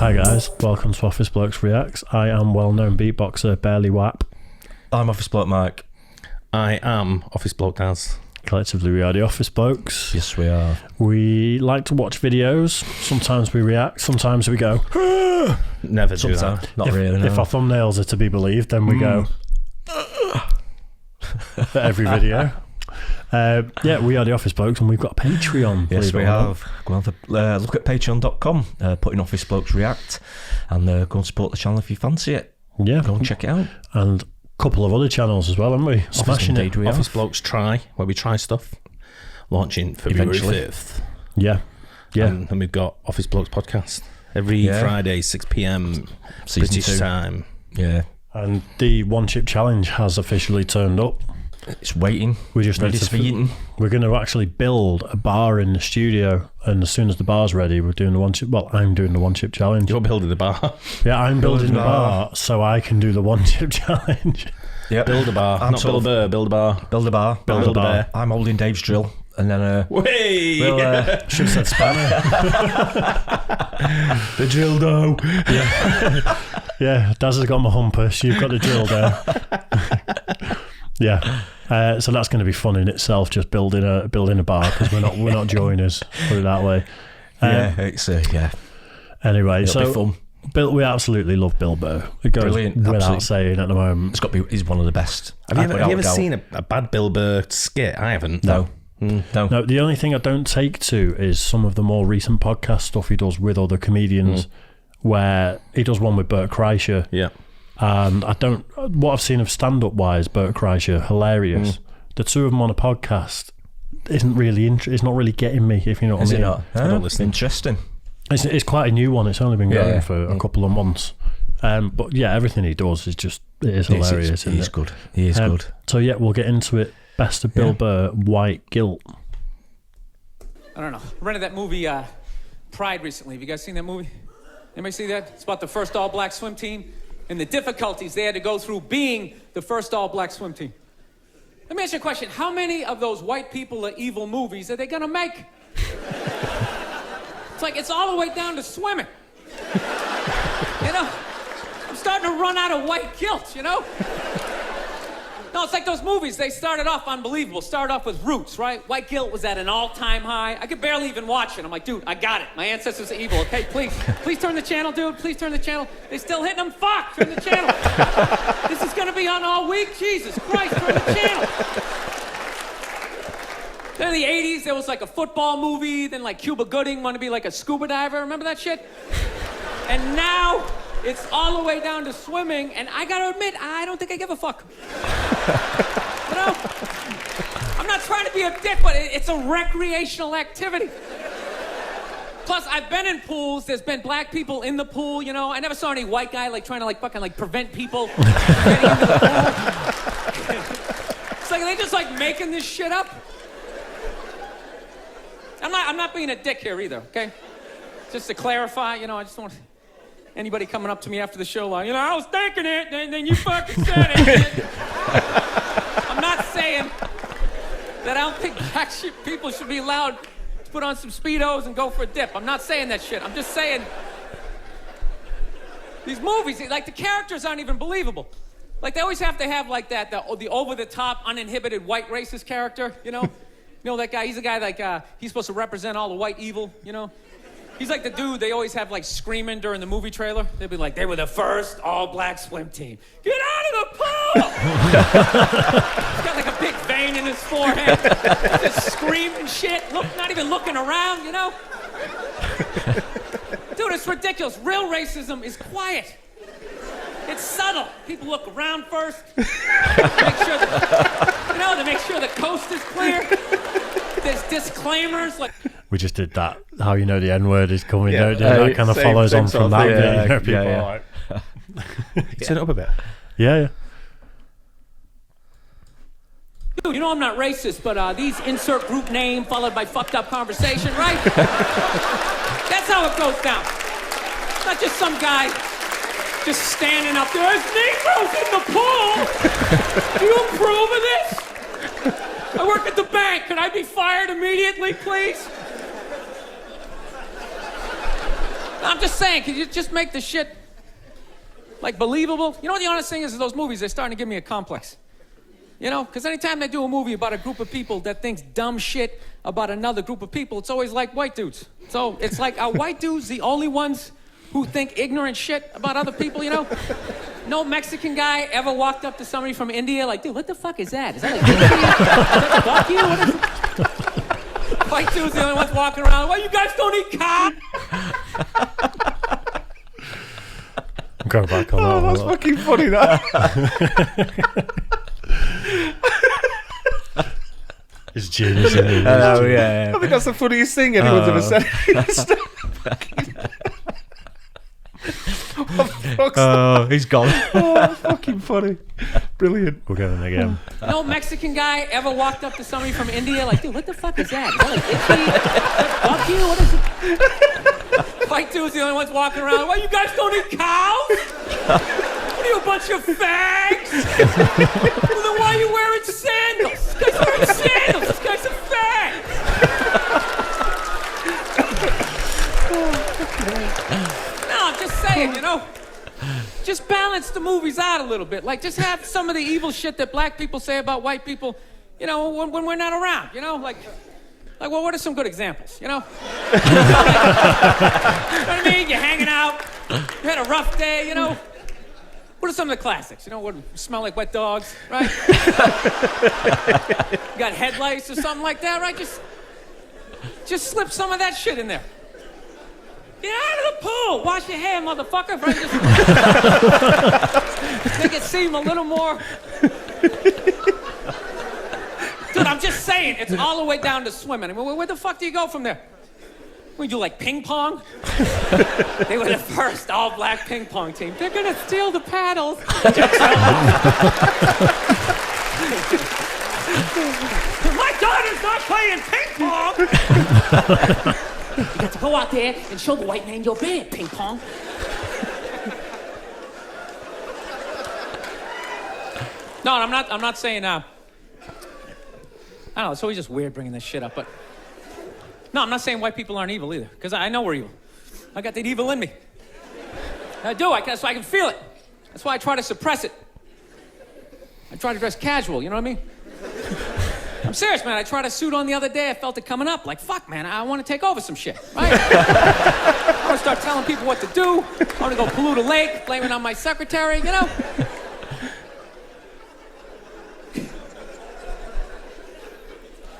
Hi guys, welcome to Office Blokes Reacts. I am well-known beatboxer Barely Wap. I'm Office Bloke Mike. I am Office Bloke Daz. Collectively we are the Office Blokes. Yes, we are. We like to watch videos. Sometimes we react, sometimes we go Never do Sometimes. that. Not if, really, no. If our thumbnails are to be believed, then we go for every video. Yeah, we are the Office Blokes and we've got a Patreon. Yes, we have. Go on, look at patreon.com, put in Office Blokes React, and go and support the channel if you fancy it. Yeah. Go and check it out. And a couple of other channels as well, haven't we? Smashing it. We Office have. Blokes Try, where we try stuff. Launching February Eventually. 5th.5th. Yeah. And then we've got Office Blokes Podcast. Every Friday, 6 p.m. Season British 2. time. Yeah. And the One Chip Challenge has officially turned up. It's waiting. We just Ready need to be eaten. We're going to actually build a bar in the studio, and as soon as the bar's ready, we're doing the One Chip. Well, I'm doing the One Chip Challenge. You're building the bar. Yeah, I'm building the bar so I can do the One Chip Challenge. Yeah. Build a bar. I'm Not sort build a of- Burr, build a bar. Build a bar. Build a bar. I'm holding Dave's drill, and then Way! we'll, Should have said spanner. the dildo. Yeah, Daz has got my humpers. You've got the drill there. Yeah. So that's going to be fun in itself, just building a bar, because we're not joiners, put it that way. Yeah, it's yeah. Anyway, It'll be fun. We absolutely love Bill Burr. It goes Brilliant, without absolutely. saying at the moment. It's got to be. He's one of the best. Have you Without ever a doubt. seen a bad Bill Burr skit? I haven't. No. No, the only thing I don't take to is some of the more recent podcast stuff he does with other comedians, where he does one with Bert Kreischer. Yeah. And what I've seen of stand-up wise, Bert Kreischer, hilarious. The two of them on a podcast isn't really it's not really getting me, if you know what Is I it mean. not? I don't listen. Interesting. It's quite a new one. It's only been going Yeah. for a couple of months. But yeah, everything he does is hilarious. He's good. He is good. So yeah, we'll get into it. Best of Bill Burr, White Guilt. I don't know. I rented that movie, Pride, recently. Have you guys seen that movie? Anybody see that? It's about the first all-black swim team and the difficulties they had to go through being the first all-black swim team. Let me ask you a question. How many of those white people are evil movies are they gonna make? It's like, it's all the way down to swimming. You know? I'm starting to run out of white guilt, you know? No, it's like those movies. They started off unbelievable. Started off with Roots, right? White guilt was at an all-time high. I could barely even watch it. I'm like, dude, I got it. My ancestors are evil. Okay, please turn the channel, dude. Please turn the channel. They're still hitting them. Fuck, turn the channel. This is gonna be on all week. Jesus Christ, turn the channel. Then in the 80s, there was like a football movie. Then like Cuba Gooding wanted to be like a scuba diver. Remember that shit? And now it's all the way down to swimming, and I gotta admit, I don't think I give a fuck. You know? I'm not trying to be a dick, but it's a recreational activity. Plus, I've been in pools, there's been black people in the pool, you know? I never saw any white guy like trying to like fucking like prevent people from getting into the pool. It's like, are they just like making this shit up? I'm not being a dick here either, okay? Just to clarify, you know, I just want anybody coming up to me after the show like, you know, I was thinking it, and then you fucking said it. I'm not saying that I don't think black people should be allowed to put on some Speedos and go for a dip. I'm not saying that shit. I'm just saying these movies, like the characters aren't even believable. Like they always have to have like that, the over-the-top, uninhibited white racist character, you know? You know that guy, he's a guy like, he's supposed to represent all the white evil, you know? He's like the dude they always have like screaming during the movie trailer. They'd be like, they were the first all-black swim team. Get out of the pool! He's got like a big vein in his forehead. He's just screaming shit, not even looking around, you know? Dude, it's ridiculous. Real racism is quiet. It's subtle. People look around first. Make sure to make sure the coast is clear. There's disclaimers like... We just did that. How you know the N-word is coming, Yeah. don't you? That kind of follows on from that. yeah, You know, people yeah. are like, Turn it up a bit. yeah. Dude, you know I'm not racist, but these insert group name followed by fucked up conversation, right? That's how it goes down. It's not just some guy just standing up there. There's Negroes in the pool! Do you approve of this? I work at the bank. Can I be fired immediately, please? I'm just saying, can you just make the shit, like, believable? You know what the honest thing is those movies, they're starting to give me a complex. You know, because anytime they do a movie about a group of people that thinks dumb shit about another group of people, it's always like white dudes. So it's like, are white dudes the only ones who think ignorant shit about other people, you know? No Mexican guy ever walked up to somebody from India like, dude, what the fuck is that? Is that like fuck you? What is it? White dudes the only ones walking around, well, you guys don't eat cow? I'm going back on that. Oh, that's fucking funny, that. It's genius, isn't it? Oh, yeah. I think that's the funniest thing anyone's ever said. Oh, he's gone. Oh, that's fucking funny. Brilliant. We'll get it again. No Mexican guy ever walked up to somebody from India like, dude, what the fuck is that? Is that like itchy? Fuck you? What is it? White dudes the only ones walking around, well, you guys don't eat cows? What are you, a bunch of fags? Well, then why are you wearing sandals? This guy's wearing sandals. This guy's a fag. No, I'm just saying, you know. Just balance the movies out a little bit. Like, just have some of the evil shit that black people say about white people, you know, when we're not around, you know? Like, well, what are some good examples, you know? You know what I mean? You're hanging out, you had a rough day, you know? What are some of the classics? You know, what smell like wet dogs, right? You got headlights or something like that, right? Just slip some of that shit in there. Get out of the pool! Wash your hair, motherfucker! Right? Just make it seem a little more... Dude, I'm just saying, it's all the way down to swimming. I mean, where the fuck do you go from there? We do like ping pong? They were the first all-black ping pong team. They're gonna steal the paddles. My daughter's not playing ping pong! You got to go out there and show the white man your band, ping pong. No, I'm not saying, I don't know, it's always just weird bringing this shit up, but... No, I'm not saying white people aren't evil either, because I know we're evil. I got that evil in me. I do, that's why I can feel it. That's why I try to suppress it. I try to dress casual, you know what I mean? I'm serious, man. I tried a suit on the other day. I felt it coming up. Like, fuck, man, I want to take over some shit, right? I want to start telling people what to do. I want to go pollute a lake, blaming on my secretary, you know?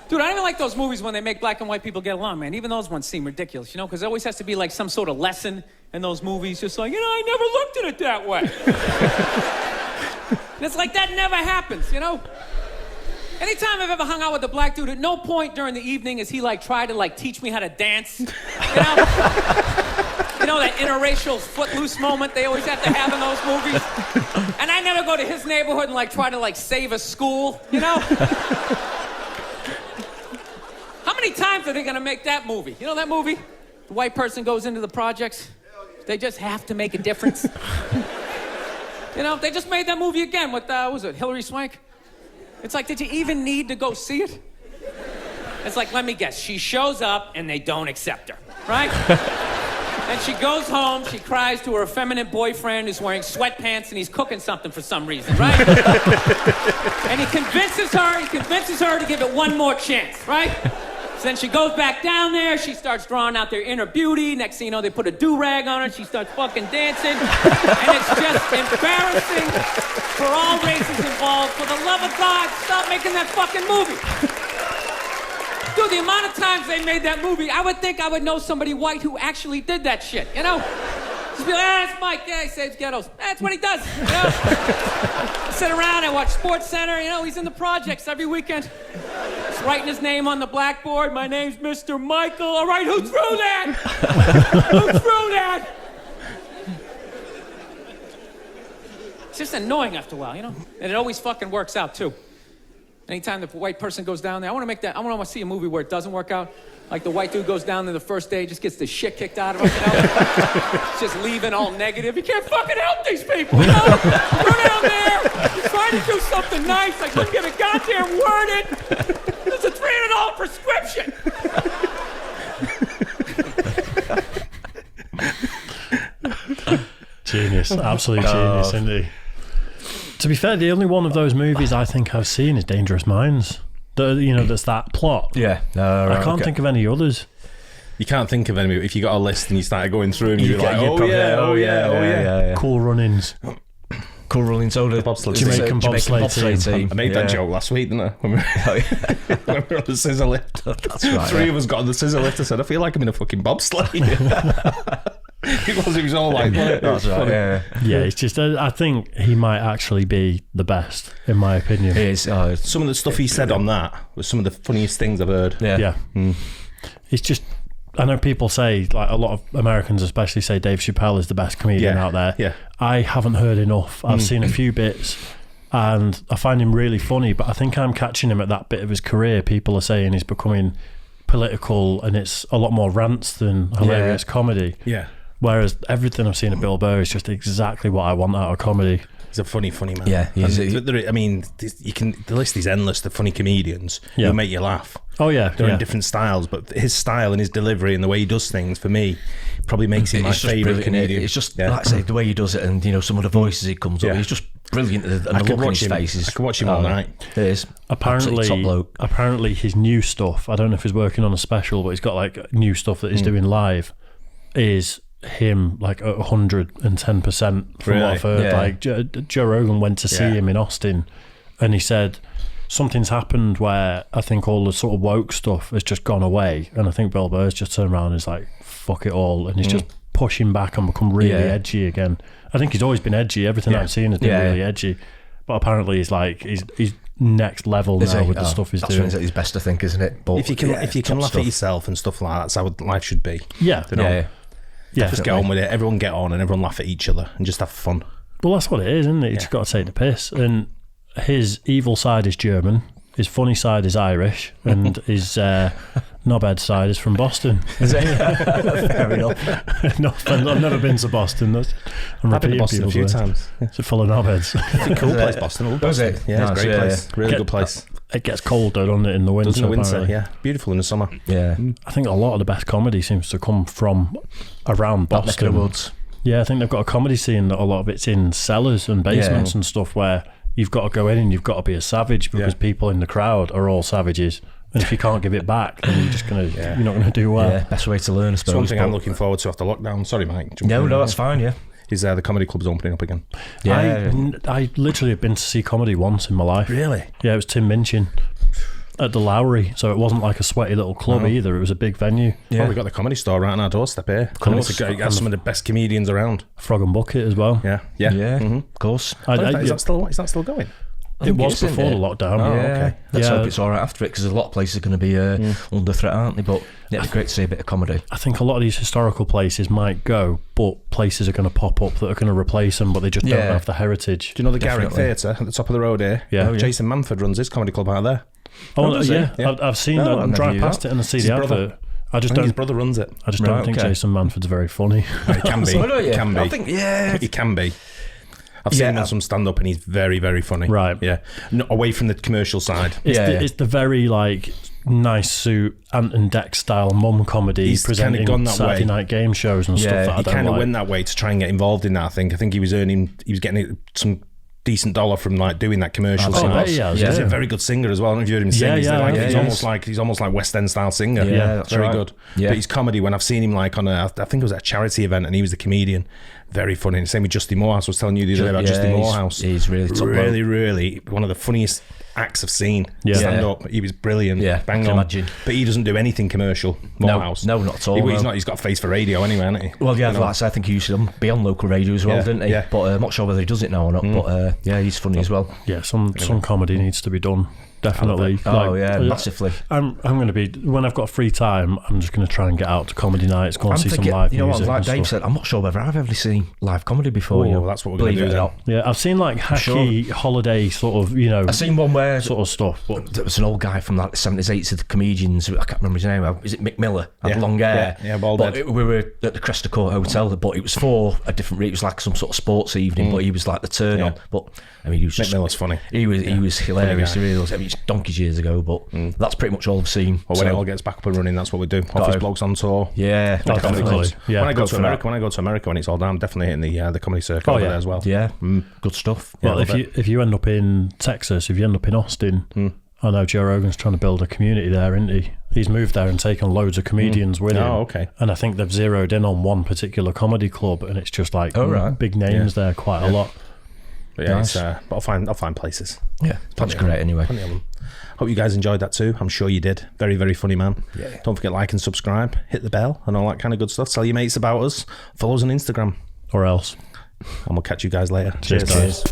Dude, I don't even like those movies when they make black and white people get along, man. Even those ones seem ridiculous, you know? Because there always has to be, like, some sort of lesson in those movies. Just like, you know, I never looked at it that way. And it's like, that never happens, you know? Anytime I've ever hung out with a black dude, at no point during the evening has he like tried to like teach me how to dance. You know? You know that interracial footloose moment they always have to have in those movies? And I never go to his neighborhood and like try to like save a school, you know? How many times are they gonna make that movie? You know that movie? The white person goes into the projects. They just have to make a difference. You know, they just made that movie again with, what was it, Hilary Swank? It's like, did you even need to go see it? It's like, let me guess, she shows up and they don't accept her, right? And she goes home, she cries to her effeminate boyfriend who's wearing sweatpants and he's cooking something for some reason, right? And he convinces her to give it one more chance, right? So then she goes back down there, she starts drawing out their inner beauty. Next thing you know, they put a do-rag on her, she starts fucking dancing. And it's just embarrassing for all races involved. For the love of God, stop making that fucking movie. Dude, the amount of times they made that movie, I would think I would know somebody white who actually did that shit, you know? Just be like, that's Mike, yeah, he saves ghettos. That's what he does, you know? I sit around, I watch Sports Center, you know, he's in the projects every weekend. He's writing his name on the blackboard. My name's Mr. Michael. All right, who threw that? Who threw that? It's just annoying after a while, you know? And it always fucking works out, too. Anytime the white person goes down there, I want to see a movie where it doesn't work out. Like the white dude goes down there the first day, just gets the shit kicked out of him, you know? Just leaving all negative. You can't fucking help these people, you know? Go down there, you're trying to do something nice, I couldn't get a goddamn word in. It's a $300 prescription. genius, absolute genius, isn't he? To be fair, the only one of those movies I think I've seen is Dangerous Minds. That's that plot. Yeah. I can't think of any others. You can't think of any. If you got a list and you started going through and you're like, oh yeah. Cool Runnings. Cool Runnings. Oh, the Jamaican bobsleigh team. I made that joke last week, didn't I? When we were on the scissor lift. That's right. Three of us got on the scissor lift. I said, I feel like I'm in a fucking bobsleigh. It was all like, that's right. Yeah, it's just, I think he might actually be the best, in my opinion. He is. Some of the stuff he said on that was some of the funniest things I've heard. Yeah. It's just, I know people say, like a lot of Americans especially say Dave Chappelle is the best comedian out there. Yeah. I haven't heard enough. I've seen a few bits and I find him really funny, but I think I'm catching him at that bit of his career. People are saying he's becoming political and it's a lot more rants than hilarious comedy. Yeah. Whereas everything I've seen of Bill Burr is just exactly what I want out of comedy. He's a funny man. Yeah, I mean, the list is endless. The funny comedians who make you laugh. Oh yeah, they're in different styles, but his style and his delivery and the way he does things, for me, probably makes him my favourite comedian. It's just like I say, the way he does it, and some of the voices he comes up. He's just brilliant. And the look on his face I could watch him all night. It is apparently top bloke. Apparently, his new stuff. I don't know if he's working on a special, but he's got like new stuff that he's doing live. Is him like 110% from what I've heard. Like Joe Rogan went to see him in Austin and he said something's happened where I think all the sort of woke stuff has just gone away, and I think Bill Burr's just turned around and is like fuck it all, and he's just pushing back and become really edgy again. I think he's always been edgy. Everything I've seen has been really edgy, but apparently he's next level now with the stuff he's doing. That's his best, I think, isn't it? But if you can laugh at yourself and stuff like that, that's how life should be. Just get on with it. Everyone get on and everyone laugh at each other and just have fun. Well, that's what it is, isn't it? You just got to take the piss. And his evil side is German, his funny side is Irish, and his knobhead side is from Boston. Is it? Fair enough. No, I've never been to Boston. I've been to Boston a few times. It's full of knobheads. It's a cool place, Boston. Was it? Yeah, it's a great place. Really good place. It gets cold though, doesn't it, in the winter? Doesn't in the winter, yeah. Beautiful in the summer. Yeah. I think a lot of the best comedy seems to come from around Boston. Woods. Yeah, I think they've got a comedy scene that a lot of it's in cellars and basements and stuff where you've got to go in and you've got to be a savage because people in the crowd are all savages. And if you can't give it back, then you're just you're not gonna do well. Yeah, best way to learn, I suppose. It's one thing I'm looking forward to after lockdown. Sorry, Mike. No, that's fine. Yeah. Is the comedy club's opening up again? Yeah. I literally have been to see comedy once in my life. Really? Yeah, it was Tim Minchin at the Lowry, so it wasn't like a sweaty little club either. It was a big venue. Yeah, we got the Comedy Store right on our doorstep here. It has some of the best comedians around. Frog and Bucket as well. Yeah. Of course. Is that still going? It was before the lockdown. Okay. Let's hope it's all right after it, because a lot of places are going to be under threat, aren't they? But it'd be great to see a bit of comedy. I think a lot of these historical places might go, but places are going to pop up that are going to replace them, but they just don't have the heritage. Do you know the Garrick Theatre at the top of the road here? Yeah. Jason Manford runs his comedy club out there. Oh, yeah. I've seen that. I'm driving past it and I see the advert. I just don't. His brother runs it. I just don't think Jason Manford's very funny. He can be. He can be. I think, he can be. I've seen him on some stand-up and he's very, very funny. Right. Yeah. Not away from the commercial side. It's the very, like, nice suit, Ant and Dec style mum comedy. He's presenting gone that Saturday way. night game shows and stuff that I don't he kind of like. went that way to try and get involved in that, I think. I think he was getting some decent dollar from like doing that commercial. He's a very good singer as well. I don't know if you heard him sing. He's almost like West End style singer. Yeah, that's very right. good. Yeah. But his comedy, when I've seen him like on I think it was at a charity event and he was the comedian, very funny. And same with Justin Morehouse. I was telling you the other day about Justin Morehouse. He's really top really, really one of the funniest acts I've seen stand up. He was brilliant. Yeah, bang on. Imagine. But he doesn't do anything commercial. Morehouse. No, not at all. He's got a face for radio anyway, hasn't he? Well, yeah, like I think he used to be on local radio as well, didn't he? Yeah. But I'm not sure whether he does it now or not. But he's funny as well. Yeah, some comedy needs to be done. Definitely. Massively. I'm going to be, when I've got free time, I'm just going to try and get out to comedy nights, go and see some live music. Like Dave said, I'm not sure whether I've ever seen live comedy before. That's what we're going to do now. Yeah, I've seen like hacky holiday sort of, I've seen one where sort of stuff. But there was an old guy from like the 70s, 80s of the comedians. I can't remember his name. Is it Mick Miller? Had long hair. Yeah, bald head. We were at the Cresta Court Hotel, but it was for a different. It was like some sort of sports evening, but he was like the turn on. But I mean, he was Mick Miller's funny. He was hilarious. He really was. I mean, it's donkeys years ago, but that's pretty much all I've seen. Well, when it all gets back up and running, that's what we do. Office Blokes on tour. Yeah, definitely. Yeah, when I go to America, when it's all down, I'm definitely hitting the comedy circuit over there as well. Yeah, good stuff. Well, if you end up in Texas, if you end up in Austin, I know Joe Rogan's trying to build a community there, isn't he? He's moved there and taken loads of comedians with him. Oh, okay. And I think they've zeroed in on one particular comedy club, and it's just like big names there quite a lot. But yeah, nice. But I'll find places. Yeah, that's great anyway. Plenty of them. Hope you guys enjoyed that too. I'm sure you did. Very, very funny man. Yeah. Don't forget like and subscribe, hit the bell and all that kind of good stuff. Tell your mates about us. Follow us on Instagram. Or else. And we'll catch you guys later. Cheers.